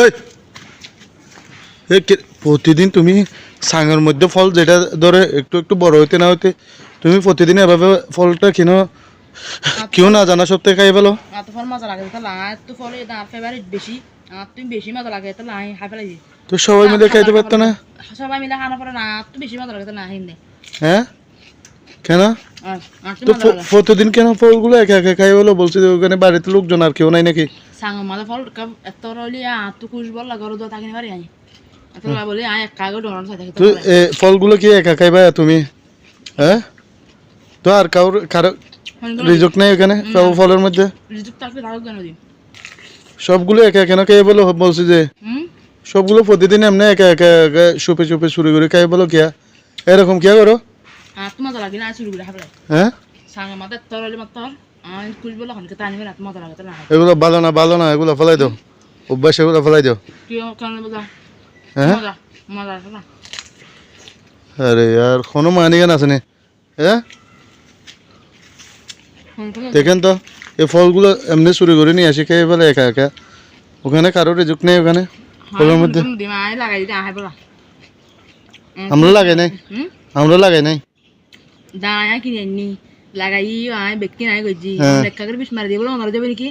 এই প্রতিদিন তুমি সাঙের মধ্যে ফল যেটা ধরে একটু একটু বড় হইতে না হইতে তুমি প্রতিদিন এভাবে ফলটা কেউ না জানা সত্ত্বে খাই ফেলো। তো ফল মজা লাগে তাহলে তো ফল ফেভারিট বেশি তুমি বেশি মজা লাগে তাহলে হাই ফেলাই দিই। তো সবাই মিলে খাইতে পারতো না? সবাই মিলে খানা পরে না তো বেশি মজা লাগে তাহলে হিন্দে। হ্যাঁ কেন? তো প্রতিদিন কেন ফলগুলো একা একা খাই বলো? বলছি যে ওখানে বাড়িতে লোকজন আর কেউ নাই নাকি? সাঙ্গ মাঝে ফল এত রইলি তো খুশ বল লাগে রোদ থাকিনি পারি আই এত বলি আই এক কাগজ ডোনার সাথে তো ফলগুলো কি একা খাইবা তুমি? হ্যাঁ তো আর কারো রিজক নেই এখানে ফলের মধ্যে? রিজক থাকলে থাকুক কেন দিন সবগুলো একা কেন খাই বলো? বলছি যে সবগুলো প্রতিদিন এমনি একা একা একা সুপে সুপে চুরি করে খাই বলো কিয়া এরকম কিয়া করো? তো মজা লাগে না চুরি করে খাবলে। হ্যাঁ সাঙ্গ মাঝে এত রইলি মাত্র আমি খুশ বল ওখানকে টানি না মজা লাগে তাহলে এগুলো ভালো না এগুলো ফেলাই দাও, অভ্যাস এগুলো ফেলাই দাও। কি কেন মজা? হ্যাঁ মজা মজা না আরে আর কোনো মানিগান আছে নি? হ্যাঁ দেখেন তো এই ফলগুলো এমনি চুরি করে নিয়ে আসি খেয়ে ফেলে একা একা। ওখানে কারো রিজুক নেই ওখানে ফলের মধ্যে? লাগাই দিতে আহে বলা আমরা লাগাই নাই দাঁড়ায় কিনে নি লাগাই আয় বেকি নাই গজি লেখা করে বিষ মারি দিয়ে বলো ওনারা যাবে নাকি